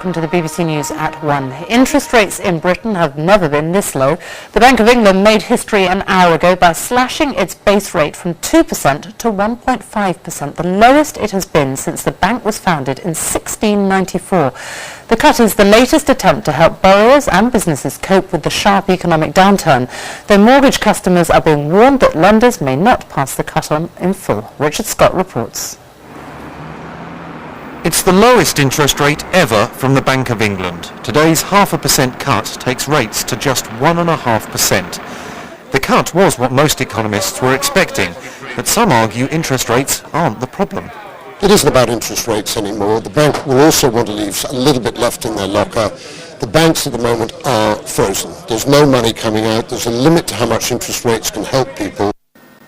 welcome to the BBC News at 1. Interest rates in Britain have never been this low. The Bank of England made history an hour ago by slashing its base rate from 2% to 1.5%, the lowest it has been since the bank was founded in 1694. The cut is the latest attempt to help borrowers and businesses cope with the sharp economic downturn, though mortgage customers are being warned that lenders may not pass the cut on in full. Richard Scott reports. It's the lowest interest rate ever from the Bank of England. Today's 0.5% cut takes rates to just 1.5%. The cut was what most economists were expecting, but some argue interest rates aren't the problem. It isn't about interest rates anymore. The bank will also want to leave a little bit left in their locker. The banks at the moment are frozen. There's no money coming out. There's a limit to how much interest rates can help people.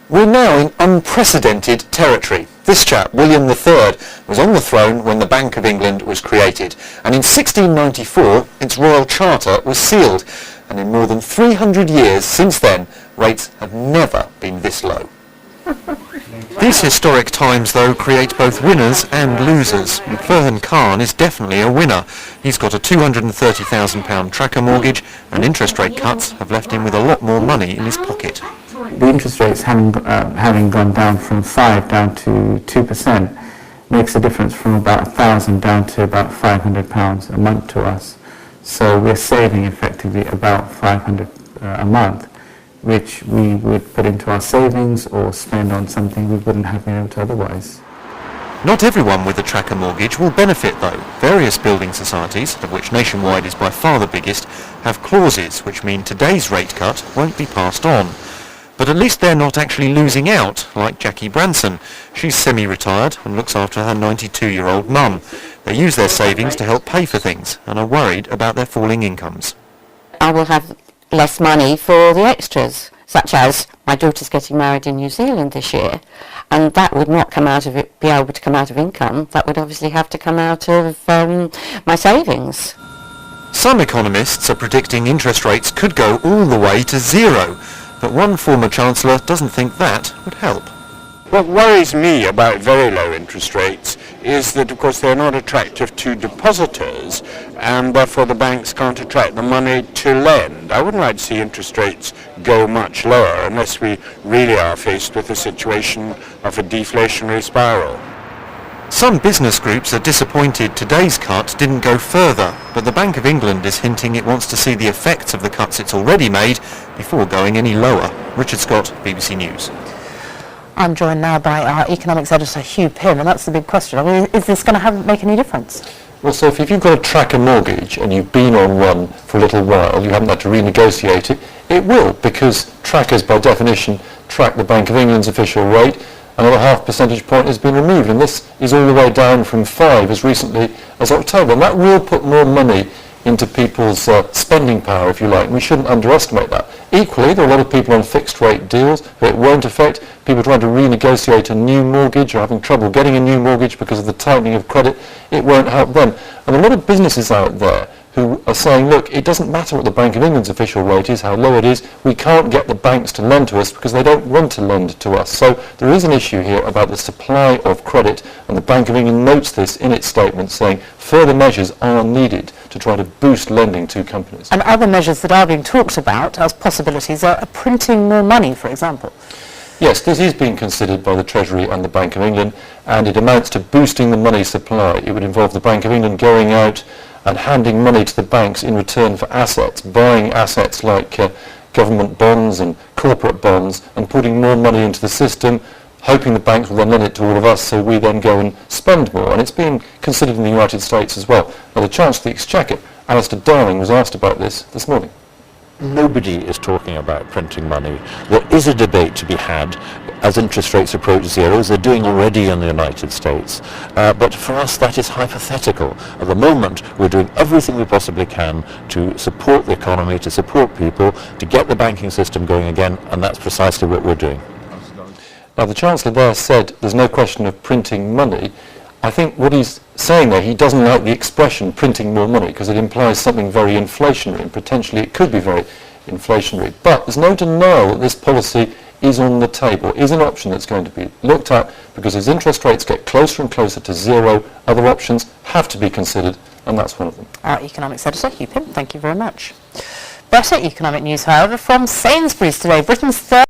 We're now in unprecedented territory. This chap, William III, was on the throne when the Bank of England was created, and in 1694 its royal charter was sealed, and in more than 300 years since then rates have never been this low. These historic times, though, create both winners and losers. Furhan Khan is definitely a winner. He's got a £230,000 tracker mortgage, and interest rate cuts have left him with a lot more money in his pocket. The interest rates having gone down from 5 down to 2% makes a difference from about £1,000 down to about £500 a month to us. So we're saving effectively about £500 a month, which we would put into our savings or spend on something we wouldn't have been able to otherwise. Not everyone with a tracker mortgage will benefit though. Various building societies, of which Nationwide is by far the biggest, have clauses which mean today's rate cut won't be passed on. But at least they're not actually losing out, like Jackie Branson. She's semi-retired and looks after her 92-year-old mum. They use their savings to help pay for things and are worried about their falling incomes. I will have less money for the extras, such as my daughter's getting married in New Zealand this year, and that would not come out of it, be able to come out of income. That would obviously have to come out of my savings. Some economists are predicting interest rates could go all the way to zero. But one former Chancellor doesn't think that would help. What worries me about very low interest rates is that, of course, they're not attractive to depositors, and therefore the banks can't attract the money to lend. I wouldn't like to see interest rates go much lower unless we really are faced with a situation of a deflationary spiral. Some business groups are disappointed today's cut didn't go further, but the Bank of England is hinting it wants to see the effects of the cuts it's already made before going any lower. Richard Scott, BBC News. I'm joined now by our economics editor Hugh Pym, and that's the big question. I mean, is this going to make any difference? Well, Sophie, if you've got a tracker mortgage and you've been on one for a little while, you haven't had to renegotiate it, it will, because trackers by definition track the Bank of England's official rate. Another half percentage point has been removed, and this is all the way down from 5 as recently as October. And that will put more money into people's spending power, if you like, and we shouldn't underestimate that. Equally, there are a lot of people on fixed rate deals that it won't affect. People trying to renegotiate a new mortgage or having trouble getting a new mortgage because of the tightening of credit, it won't help them. And a lot of businesses out there who are saying, look, it doesn't matter what the Bank of England's official rate is, how low it is, we can't get the banks to lend to us because they don't want to lend to us. So there is an issue here about the supply of credit, and the Bank of England notes this in its statement, saying further measures are needed to try to boost lending to companies. And other measures that are being talked about as possibilities are printing more money, for example. Yes, this is being considered by the Treasury and the Bank of England, and it amounts to boosting the money supply. It would involve the Bank of England going out and handing money to the banks in return for assets, buying assets like government bonds and corporate bonds, and putting more money into the system, hoping the banks will then lend it to all of us so we then go and spend more. And it's being considered in the United States as well. Now, the Chancellor of the Exchequer, Alistair Darling, was asked about this morning. Nobody is talking about printing money. There is a debate to be had as interest rates approach zero, as they're doing already in the United States. But for us that is hypothetical. At the moment we're doing everything we possibly can to support the economy, to support people, to get the banking system going again, and that's precisely what we're doing. Now, the Chancellor there said there's no question of printing money. I think what he's saying there, he doesn't like the expression printing more money because it implies something very inflationary, and potentially it could be very inflationary. But there's no denial that this policy is on the table, is an option that's going to be looked at, because as interest rates get closer and closer to zero, other options have to be considered, and that's one of them. Our economics editor, Hugh Pym, thank you very much. Better economic news, however, from Sainsbury's today. Britain's third